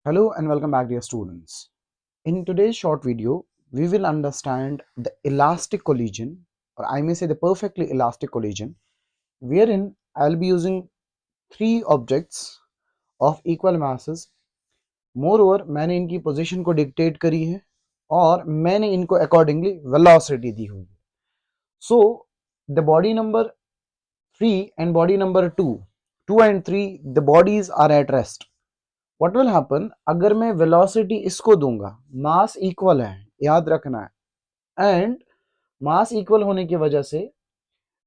Hello and welcome back, dear students. In today's short video, we will understand the elastic collision, or I may say the perfectly elastic collision, wherein I'll be using three objects of equal masses. Moreover, मैंने इनकी position को dictate करी है और मैंने इनको accordingly velocity दी हुई है. So, the body number 3 and body number 2 and 3, the bodies are at rest. What will happen अगर मैं वेलोसिटी इसको दूंगा, मास इक्वल है, याद रखना है, एंड मास इक्वल होने की वजह से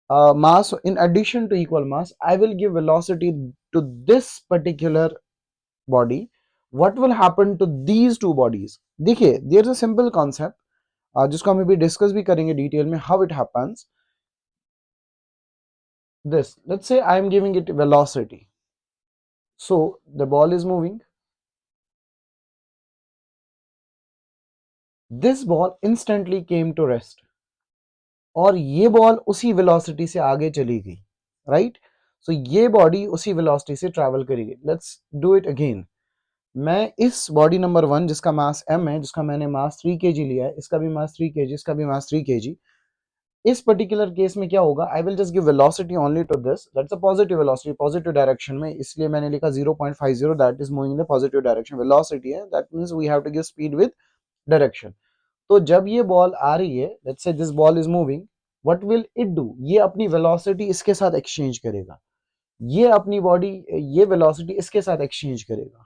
mass in addition to equal mass I will give velocity to this particular body. What will happen to these two bodies? देखिए, there is a simple concept जिसको हम अभी डिस्कस भी करेंगे डिटेल में, how it happens. This, let's say I am giving it velocity, so the ball is moving. This ball instantly came to rest और ये ball उसी वेलोसिटी से आगे चली गई, राइट? सो ये बॉडी उसी वेलोसिटी से ट्रैवल करेगी. Let's do it again. मैं इस बॉडी नंबर 1 जिसका मास m है, जिसका मैंने मास 3 kg लिया है, इसका भी मास 3 kg, इसका भी मास 3 kg. इस पर्टिकुलर केस में क्या होगा, I will just give velocity only to this. That's a positive velocity, positive direction में, इसलिए मैंने लिखा 0.50, that is moving in the positive direction. Velocity है, that means we have to give speed with direction. तो जब ये ball आ रही है, let's say this ball is moving, what will it do? ये अपनी वेलोसिटी इसके साथ एक्सचेंज करेगा, ये अपनी बॉडी, ये वेलोसिटी इसके साथ एक्सचेंज करेगा,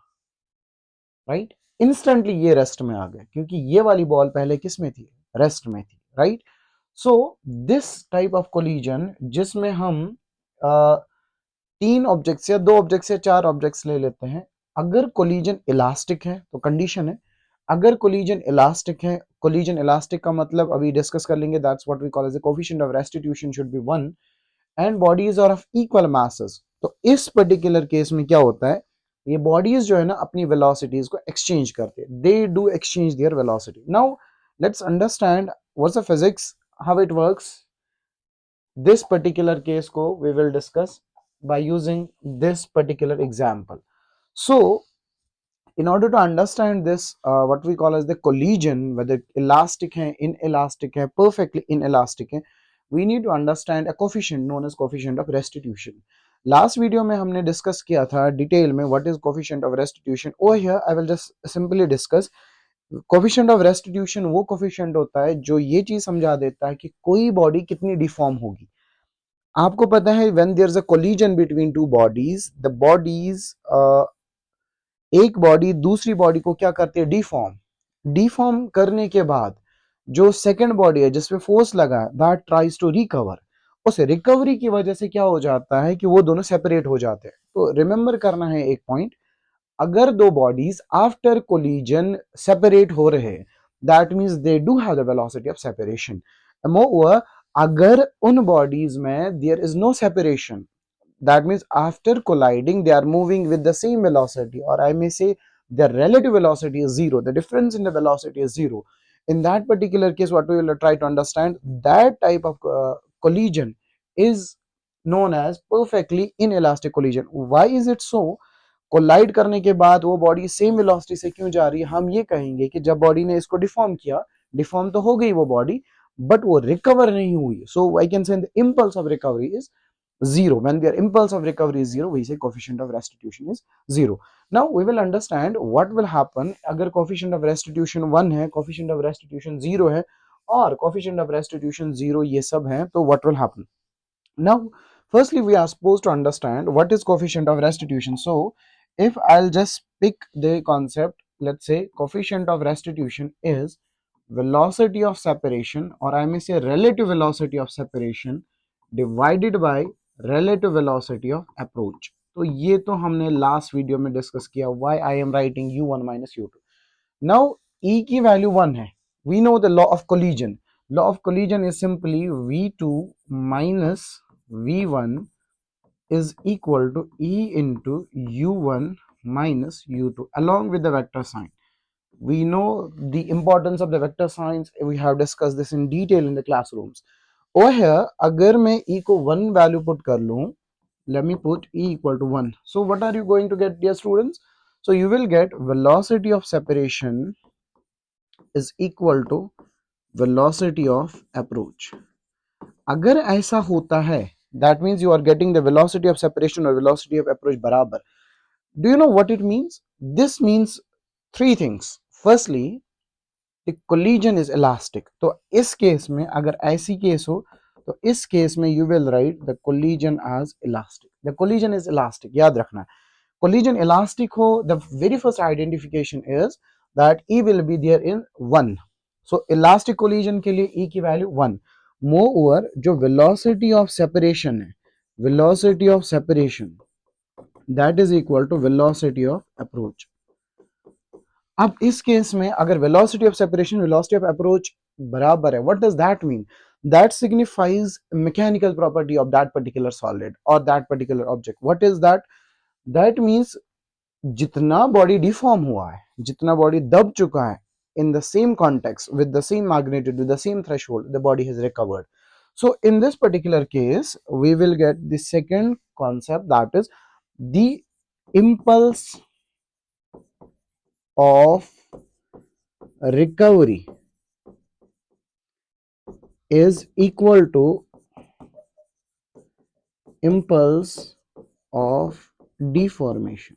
राइट? इंस्टेंटली ये रेस्ट में आ गए क्योंकि ये वाली बॉल पहले किस में थी? रेस्ट में थी, right? So this type of collision, जिसमें हम तीन ऑब्जेक्ट्स या दो ऑब्जेक्ट्स या चार ऑब्जेक्ट्स ले लेते हैं, अगर कोलिजन इलास्टिक है तो कंडीशन है, अगर कोलिजन इलास्टिक है, कोलिजन इलास्टिक का मतलब अभी डिस्कस कर लेंगे, that's what we call as the coefficient of restitution should be 1 and bodies are of equal masses. तो इस पर्टिकुलर केस में क्या होता है, ये बॉडीज जो है ना अपनी वेलोसिटीज को एक्सचेंज करते हैं, they do exchange their velocity. Now let's understand what's the physics, how it works. This particular case को we will discuss by using this particular example. So in order to understand this, what we call as the collision, whether elastic hai, inelastic hai, perfectly inelastic hai, we need to understand a coefficient known as coefficient of restitution. Last video में हमने discuss किया था detail में what is coefficient of restitution. Over here I will just simply discuss coefficient of restitution. वो coefficient होता है जो ये चीज समझा देता है कि कोई बॉडी कितनी डिफॉर्म होगी. आपको पता है when there is a collision between two bodies, the bodies एक बॉडी दूसरी बॉडी को क्या करती है? डिफॉर्म करने के बाद जो सेकंड बॉडी है जिसपे फोर्स लगा है, दैट ट्राइज टू रिकवर. उस रिकवरी की वजह से क्या हो जाता है कि वो दोनों सेपरेट हो जाते हैं. तो रिमेंबर करना है एक पॉइंट, अगर दो बॉडीज आफ्टर कोलिजन सेपरेट हो रहे हैं, that means they do have the velocity of separation. More, अगर उन बॉडीज में there is no separation, that means after colliding they are moving with the same velocity, or I may say their relative velocity is zero, the difference in the velocity is zero. In that particular case, what we will try to understand, that type of collision is known as perfectly inelastic collision. Why is it so? Collide करने के बाद वो body same velocity से क्यों जा रही है? हम ये कहेंगे कि जब बॉडी ने इसको डिफॉर्म किया, डिफॉर्म तो हो गई वो बॉडी, बट वो रिकवर नहीं हुई. So I can say the impulse of recovery is zero. When their impulse of recovery is zero, we say coefficient of restitution is zero. Now we will understand what will happen अगर coefficient of restitution 1 है, coefficient of restitution 0 है और coefficient of restitution 0 ये सब है, तो what will happen? Now firstly we are supposed to understand what is coefficient of restitution. So if I'll just pick the concept, let's say coefficient of restitution is velocity of separation, or I may say relative velocity of separation divided by relative velocity of approach. तो ये तो हमने last video में discuss किया, why I am writing u1 minus u2. now E की value 1 है, we know the law of collision. law of collision is simply v2 minus v1 is equal to E into u1 minus u2 along with the vector sign. We know the importance of the vector signs, we have discussed this in detail in the classrooms. Over here, अगर मैं E को 1 value put कर लूं, let me put E equal to 1. So what are you going to get, dear students? So you will get velocity of separation is equal to velocity of approach. अगर ऐसा होता है, that means you are getting the velocity of separation or velocity of approach बराबर. Do you know what it means? This means three things. Firstly, the collision is elastic. तो इस case में अगर ऐसी केस हो तो इस केस में you will write the collision as elastic. The collision is elastic. याद रखना. Collision elastic ho, the very first identification is that E will be there in 1. So elastic collision के लिए E की value 1. Moreover, जो velocity of separation है, velocity of separation that is equal to velocity of approach. अब इस case में अगर velocity of separation velocity of approach बराबर है, what does that mean? That signifies mechanical property of that particular solid or that particular object. What is that? That means जितना body deform हुआ है, जितना बॉडी दब चुका है, in the same context with the same magnitude with the same threshold, the body has recovered. So in this particular case we will get the second concept, that is the impulse of recovery is equal to impulse of deformation.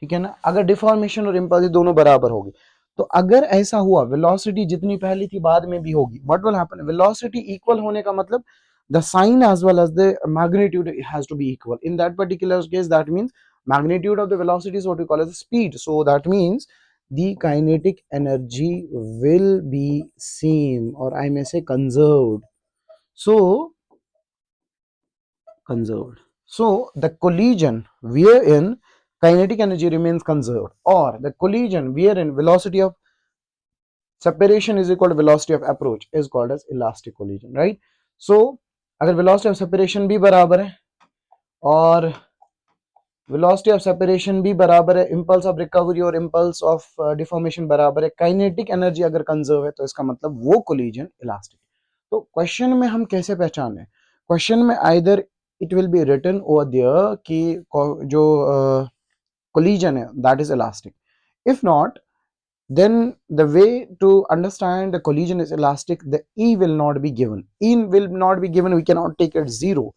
ठीक है ना. अगर deformation और impulse दोनों बराबर होगी तो अगर ऐसा हुआ वेलोसिटी जितनी पहली थी बाद में भी होगी, what will happen? Velocity equal होने का मतलब the sign as well as the magnitude has to be equal. In that particular case, that means magnitude of the velocity is what we call as the speed. So that means the kinetic energy will be same, or I may say conserved. So conserved. So the collision wherein kinetic energy remains conserved, or the collision wherein velocity of separation is equal to velocity of approach is called as elastic collision, right? So अगर velocity of separation भी बराबर है और velocity of separation भी बराबर है, impulse of recovery और impulse of deformation बराबर है, kinetic energy अगर conserve है तो इसका मतलब वो collision elastic. तो question में हम कैसे पहचाने? Question में either it will be written over there कि जो collision है that is elastic. If not, then the way to understand the collision is elastic, the E will not be given. E will not be given, we cannot take it 0.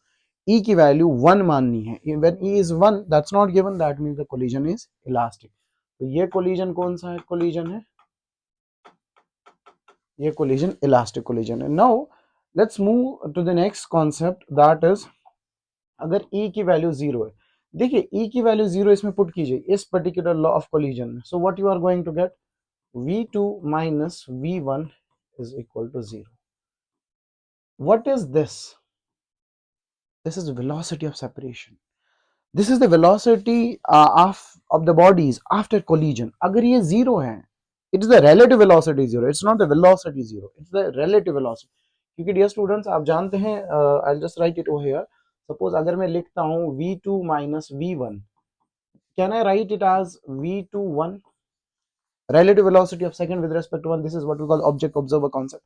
E की value 1 माननी है. When E is 1, that's not given, that means the collision is elastic. तो ये collision कौन सा है? collision है, ये collision elastic collision है. Now let's move to the next concept, that is अगर E की value 0 है, देखिए E की value 0 इसमें put कीजिए इस particular law of collision में. So what you are going to get? V2 minus V1 is equal to 0. What is this? This is the velocity of separation. This is the velocity of the bodies after collision. अगर ये 0 है, it is the relative velocity 0. It's not the velocity 0. It's the relative velocity. क्योंकि dear students आप जानते हैं, I'll just write it over here. Suppose अगर मैं लिखता हूँ V2 minus V1, can I write it as V2 1? Relative velocity of second with respect to 1. This is what we call object observer concept.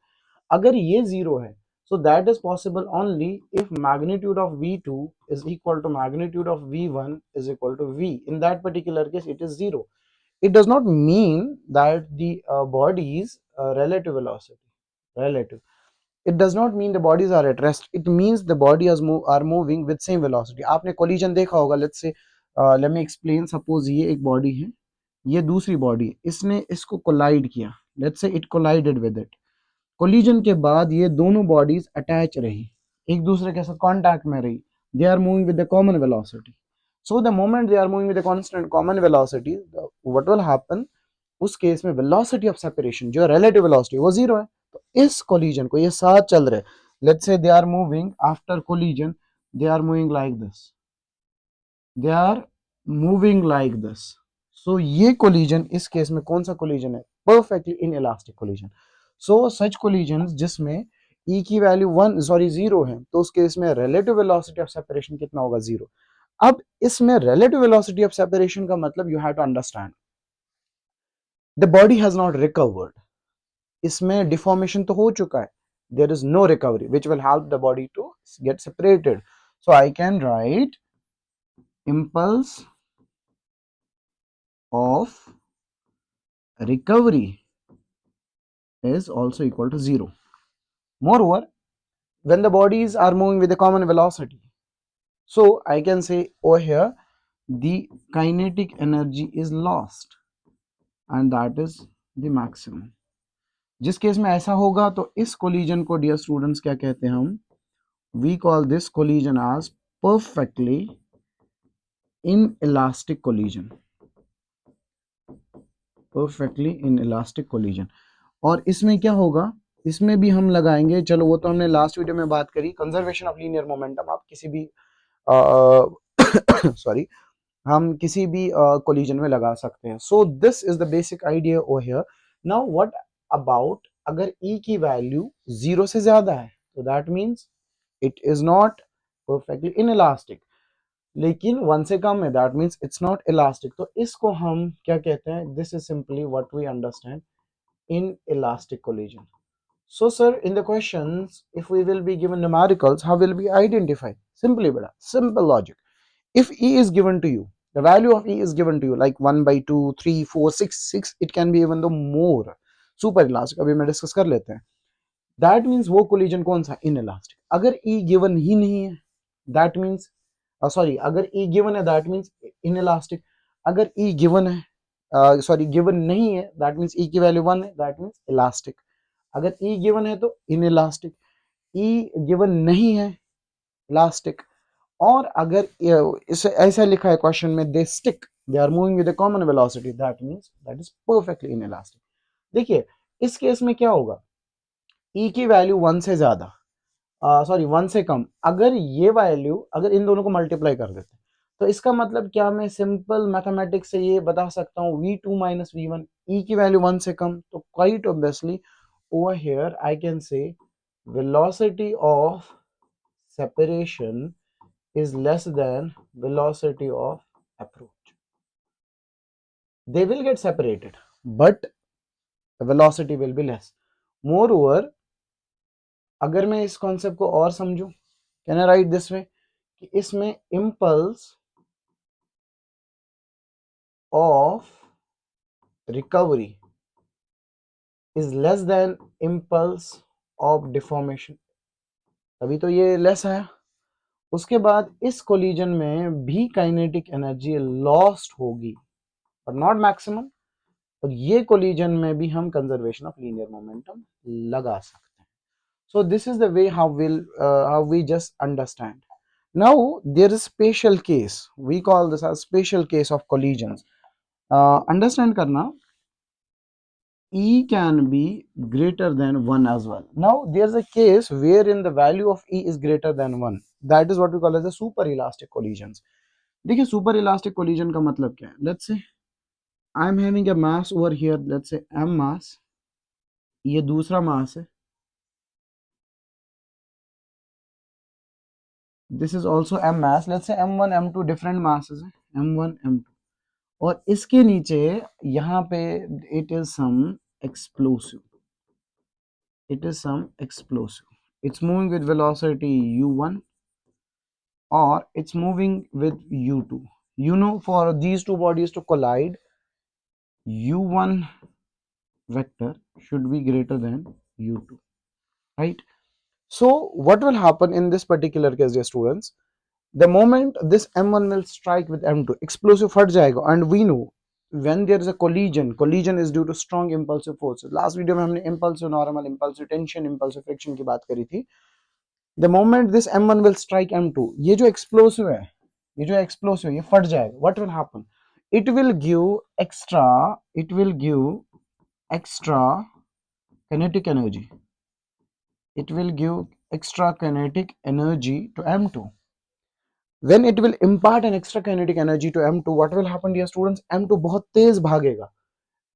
अगर ये 0 है, so that is possible only if magnitude of V2 is equal to magnitude of V1 is equal to V. In that particular case, it is 0. It does not mean that the body's relative velocity, relative. It does not mean the bodies are at rest. It means the body are moving with same velocity. आपने collision देखा होगा. Let's say, let me explain. Suppose ये एक body है, ये दूसरी body है, इसने इसको collide किया. Let's say it collided with it. Collision के बाद ये दोनों बॉडीज अटैच रही, एक दूसरे के साथ कांटेक्ट में रही. They are moving with the common velocity. So the moment they are moving with the constant common velocity, what will happen? उस केस में वेलोसिटी ऑफ सेपरेशन जो रिलेटिव वेलोसिटी वो 0 है. तो इस कोलिजन को ये साथ चल रहे, let's say they are moving after collision, they are moving like this, they are moving like this. So ये कोलिजन इस केस में कौन सा कोलिजन है? Perfectly inelastic collision. So such collision जिसमें E की वैल्यू 0 है, तो उस केस में रिलेटिव वेलोसिटी ऑफ सेपरेशन कितना होगा? 0. अब इसमें रिलेटिव वेलोसिटी ऑफ सेपरेशन का मतलब you have to understand the body has not recovered. इसमें डिफॉर्मेशन तो हो चुका है, there is no recovery which will help the body to get separated. So I can write impulse of recovery is also equal to 0. Moreover, when the bodies are moving with a common velocity, so I can say over here the kinetic energy is lost and that is the maximum. जिस case में ऐसा होगा तो इस collision को dear students क्या कहते हैं हम, we call this collision as perfectly inelastic collision, perfectly inelastic collision. और इसमें क्या होगा, इसमें भी हम लगाएंगे, चलो वो तो हमने लास्ट वीडियो में बात करी, कंजर्वेशन ऑफ लीनियर मोमेंटम. आप किसी भी सॉरी हम किसी भी कोलिजन में लगा सकते हैं. So this is the basic idea over here. Now what about अगर E की वैल्यू 0 से ज्यादा है तो that means it is not perfectly inelastic, लेकिन 1 से कम है that means it's not elastic. तो इसको हम क्या कहते हैं, this is simply what we understand inelastic collision. So sir, in the questions, if we will be given numericals, how will we identify? Simply beta, simple logic. If E is given to you, the value of E is given to you like 1 by 2, 3, 4, 6, 6, it can be even the more super elastic. अभी मैं discuss कर लेते हैं. That means वो collision कौन सा, inelastic. अगर E given ही नहीं है that means सॉरी अगर E given है that means inelastic. अगर E given है सॉरी गिवन नहीं है दैट मींस E की वैल्यू 1 है दैट मींस इलास्टिक. अगर E गिवन है तो इनइलास्टिक, E गिवन नहीं है इलास्टिक. और अगर इसे ऐसा लिखा है क्वेश्चन में they stick, they are moving with a common velocity, that means that is perfectly inelastic. देखिए इस केस में क्या होगा, E की वैल्यू 1 से ज्यादा सॉरी 1 से कम, अगर ये वैल्यू अगर इन दोनों को मल्टीप्लाई कर देते तो इसका मतलब क्या, मैं सिंपल मैथमेटिक्स से ये बता सकता हूँ V2 माइनस V1, E की वैल्यू 1 से कम, तो quite obviously over here I can say velocity of separation is less than velocity of approach. They will get separated but the velocity will be less. Moreover, अगर मैं इस concept को और समझूं, can I write this way कि इसमें impulse of recovery is less than impulse of deformation. तभी तो ये लेस है. उसके बाद इस कोलिजन में भी काइनेटिक एनर्जी लॉस्ट होगी बट नॉट मैक्सिमम. और ये कोलिजन में भी हम कंजर्वेशन ऑफ लीनियर मोमेंटम लगा सकते हैं. So this is the way how we just understand. Now there is special case, we call this as special case of collisions. Understand करना, E can be greater than 1 as well. Now there's a case wherein the value of E is greater than 1. That is what we call as the super elastic collisions. देखिए super elastic collision का मतलब क्या है. Let's say I am having a mass over here, let's say m mass, ये दूसरा mass है, this is also m mass, let's say m1 m2 different masses है, m1 m2, और इसके नीचे यहाँ पे it is some explosive, it is some explosive, it's moving with velocity u1 or it's moving with u2. You know, for these two bodies to collide, u1 vector should be greater than u2, right? So what will happen in this particular case, dear students, the moment this m1 will strike with m2, explosive फट जाएगा. And we know when there is a collision is due to strong impulsive forces. Last video में हमने impulsive normal, impulsive tension, impulsive friction की बात करी थी. The moment this m1 will strike m2, ये जो explosive है, ये जो explosive है, ये फट जाएगा. What will happen? It will give extra kinetic energy. It will give extra kinetic energy to m2. When it will impart an extra kinetic energy to m2, what will happen, dear students? m2 बहुत तेज भागेगा.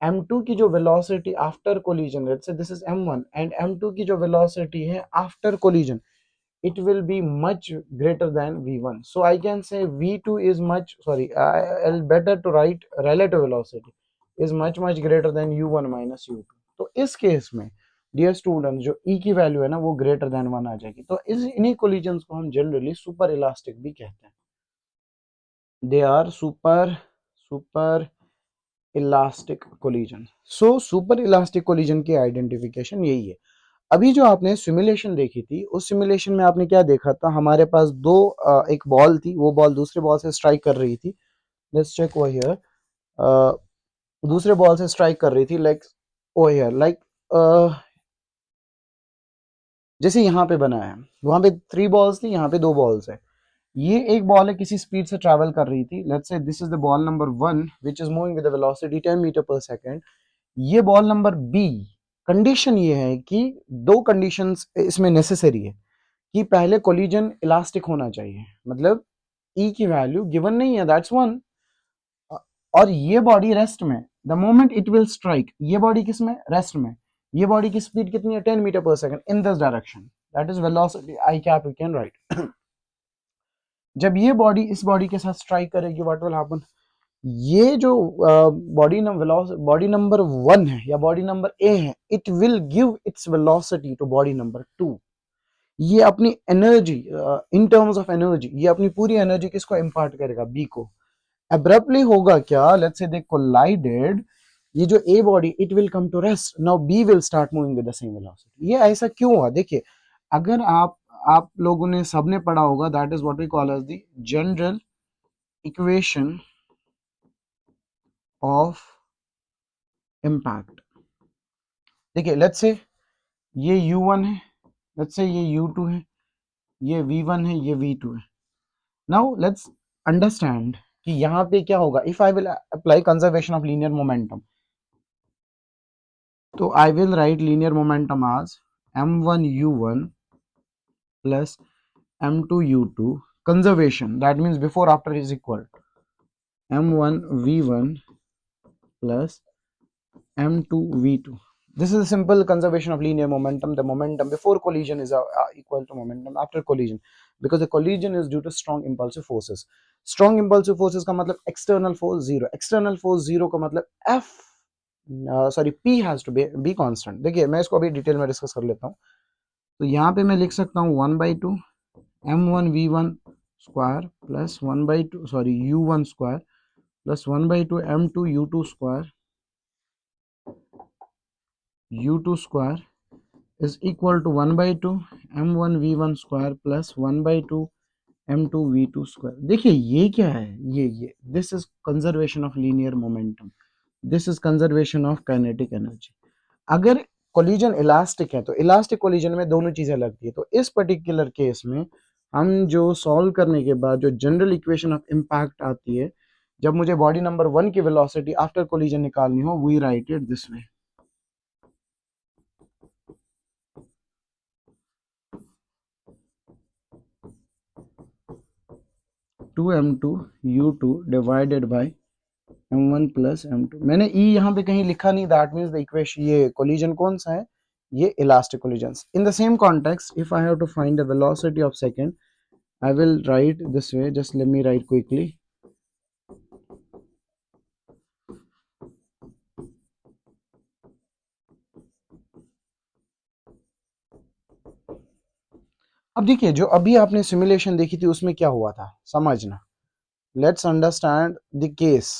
m2 की जो velocity after collision, let's say this is m1 and m2 की जो velocity है after collision, it will be much greater than v1. So I can say v2 is much, sorry, I'll better to write relative velocity is much greater than u1 minus u2. तो इस case में dear student जो E की value है ना वो greater than 1 आ जाएगी. तो इन्हीं कोलिजन्स को हम जनरली सुपर इलास्टिक भी कहते हैं. They are super elastic collision. So super elastic collision की आइडेंटिफिकेशन यही है। अभी जो आपने सिमुलेशन देखी थी, उस सिमुलेशन में आपने क्या देखा था, हमारे पास एक बॉल थी, वो बॉल दूसरे बॉल से स्ट्राइक कर रही थी। Let's check over here. दूसरे बॉल से स्ट्राइक कर रही थी, लाइक ओवर हियर, लाइक जैसे यहाँ पे बना है, वहां पे 3 बॉल्स थी, यहाँ पे 2 बॉल्स है। ये एक बॉल है, किसी स्पीड से ट्रैवल कर रही थी। Let's say this is the ball number 1 which is moving with the velocity 10 metre per second. ये बॉल नंबर बी, कंडीशन ये है कि 2 कंडीशंस इसमें नेसेसरी है कि पहले कोलिजन इलास्टिक होना चाहिए, मतलब ई की वैल्यू गिवन नहीं है, दैट्स वन। और ये बॉडी रेस्ट में, the moment it will strike, ये बॉडी किस में, रेस्ट में। ये बॉडी की स्पीड कितनी है, 10 metre per second in this direction, that is velocity I cap you can write. जब ये बॉडी इस बॉडी के साथ स्ट्राइक करेगी, व्हाट विल हैपन, ये जो बॉडी नंबर 1 है या बॉडी नंबर ए है, it will give its velocity to body number 2। ये अपनी energy, in terms of energy, ये अपनी पूरी एनर्जी किसको इम्पार्ट करेगा, बी को। अब्रप्टली होगा क्या, लेट्स से दे कोलाइडेड, ये जो A body it will come to rest, now B will start moving with the same velocity. ये ऐसा क्यों हुआ, देखिए, अगर आप लोगों ने सबने पढ़ा होगा, that is what we call as the general equation of impact. देखिए, लेट्स से ये u1 है, लेट्स से ये u2 है, ये v1 है, ये v2 है। नाउ लेट्स अंडरस्टैंड कि यहाँ पे क्या होगा, if I will apply conservation of linear momentum, तो I will write linear momentum as m1u1 plus m2u2, conservation, that means before after is equal m1v1 plus m2v2. This is a simple conservation of linear momentum. The momentum before collision is equal to momentum after collision, because the collision is due to strong impulsive forces. Strong impulsive forces का मतलब external force 0, external force 0 का मतलब f p has to be constant. देखिए, मैं इसको अभी detail में discuss कर लेता हूँ। तो यहाँ पे मैं लिख सकता हूँ 1/2 m1v1 square plus 1/2 u1 square plus 1/2 m2u2 square u2 square is equal to 1/2 m1v1 square plus 1/2 m2v2 square. देखिए, ये क्या है, ये this is conservation of linear momentum, this is conservation of kinetic energy. अगर कोलिजन इलास्टिक है तो elastic collision में दोनों चीजें लगती है। तो इस पर्टिकुलर केस में हम जो सॉल्व करने के बाद जो जनरल इक्वेशन ऑफ इम्पैक्ट आती है, जब मुझे बॉडी नंबर 1 की वेलोसिटी आफ्टर कोलिजन निकालनी हो, we write it this way. Two m2 u2 divided by m1 plus m2। मैंने ई यहाँ पे कहीं लिखा नहीं, दैट मीन्स द इक्वेशन, ये कोलिजन कौन सा है, ये elastic collision. In the same context, if I have to find the velocity of second, I will write this way, just let me write quickly. अब देखिए, जो अभी आपने सिमुलेशन देखी थी उसमें क्या हुआ था, समझना। लेट्स अंडरस्टैंड द केस,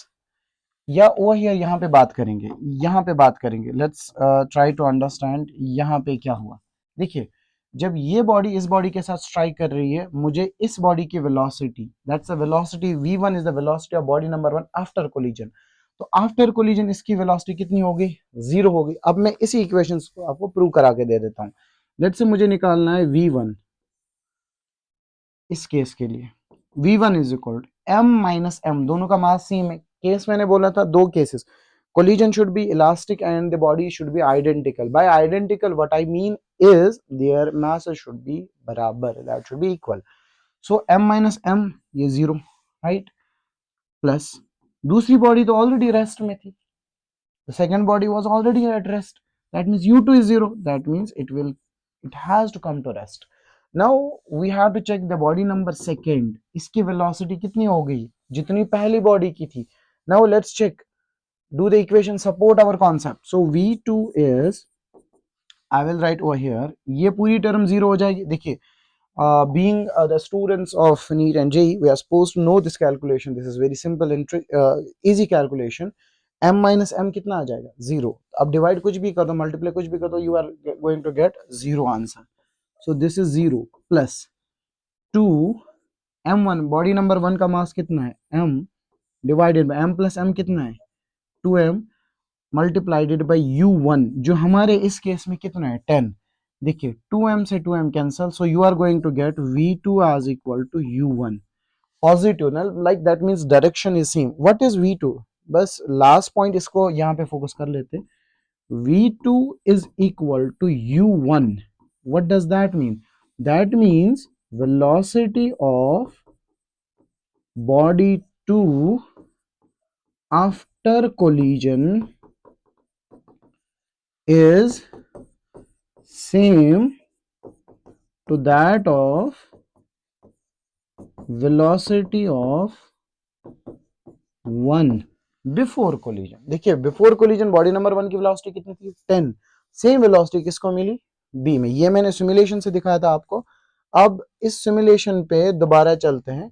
या ओवर हियर यहाँ पे बात करेंगे, यहाँ पे बात करेंगे। लेट्स ट्राई टू अंडरस्टैंड यहाँ पे क्या हुआ। देखिए, जब ये बॉडी इस बॉडी के साथ स्ट्राइक कर रही है, मुझे इस बॉडी की velocity, that's the velocity v1 is the velocity of body number 1 after collision. तो आफ्टर कोलिजन इसकी वेलोसिटी कितनी हो गई, 0 हो गई। अब मैं इसी इक्वेशन को आपको प्रूव करा के दे देता हूँ। लेट्स से मुझे निकालना है v1, इस केस के लिए v1 is equal m minus m, दोनों का मास सेम है। केस मैंने बोला था 2 cases, collision should be elastic and the body should be identical. By identical, what I mean is their masses should be barabar, that should be equal. So m minus m, ये 0, right? Plus दूसरी body तो already rest में थी, the second body was already at rest, that means u2 is 0, that means it has to come to rest. Now we have to check the body number second, इसकी velocity कितनी हो गई, जितनी पहली body की थी। Now let's check, do the equation support our concept? So v2 is, I will write over here, ये पूरी टर्म 0 हो जाएगी। देखिए, being the students of NEET and JEE, we are supposed to know this calculation. This is very simple and easy calculation. m minus m कितना आ जाएगा 0। अब divide कुछ भी कर दो, मल्टीप्लाई कुछ भी कर दो, you are going to get 0 answer. So this is 0 plus 2 m1, body number 1 का मास कितना है m, divided by m plus m कितना है 2m, मल्टीप्लाइडेड बाय u1 जो हमारे इस केस में कितना है 10। देखिए 2m से 2m cancel, so you are going to get v2 as equal to u1 positive ना, like that means direction is same. What is v2? बस लास्ट पॉइंट इसको यहाँ पे फोकस कर लेते। v2 is equal to u1. What does that mean? That means velocity of body 2 after collision is same to that of velocity of 1 before collision. देखिए before collision body number 1 की velocity कितनी थी 10, same velocity किसको मिली B में। ये मैंने simulation से दिखाया था आपको। अब इस सिमुलेशन पे दोबारा चलते हैं।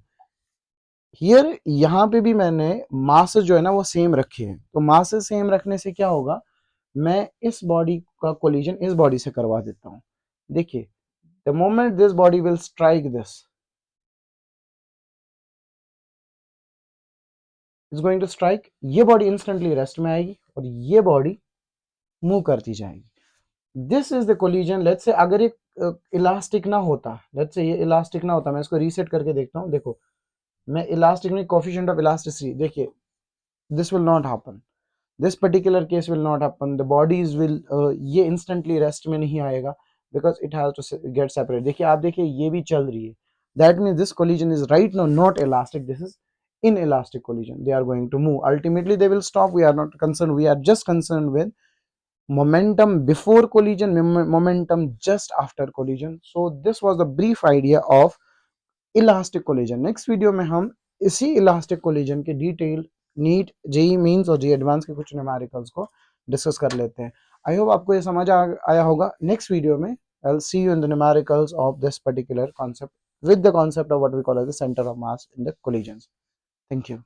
हियर यहाँ पे भी मैंने मास जो है ना वो सेम रखे हैं, तो मास सेम रखने से क्या होगा, मैं इस बॉडी का कोलिजन इस बॉडी से करवा देता हूं। देखिए the moment this body will strike this is going to strike, ये बॉडी इंस्टेंटली रेस्ट में आएगी और ये बॉडी मूव करती जाएगी। This is the collision. Let's say अगर ये इलास्टिक ना होता, लेट्स से ये इलास्टिक ना होता, मैं इसको रीसेट करके देखता हूं। देखो मैं इलास्टिक में कोफिशिएंट ऑफ इलास्टिसिटी, देखिए this will not happen, this particular case will not happen, the bodies will ये इंस्टेंटली रेस्ट में नहीं आएगा because it has to get separate. देखिए आप देखिए ये भी चल रही है, that means this collision is right now not elastic, this is inelastic collision. They are going to move, ultimately they will stop. We are not concerned, we are just concerned with momentum before collision, momentum just after collision. So this was the brief idea of elastic collision. Next video में हम इसी elastic collision के detail NEET JEE mains और JEE advance के कुछ numericals को discuss कर लेते हैं। आई होप आपको ये समझ आया होगा। नेक्स्ट वीडियो में I will see you in the numericals of this particular concept with the concept of what we call as the center of mass in the collisions. Thank you.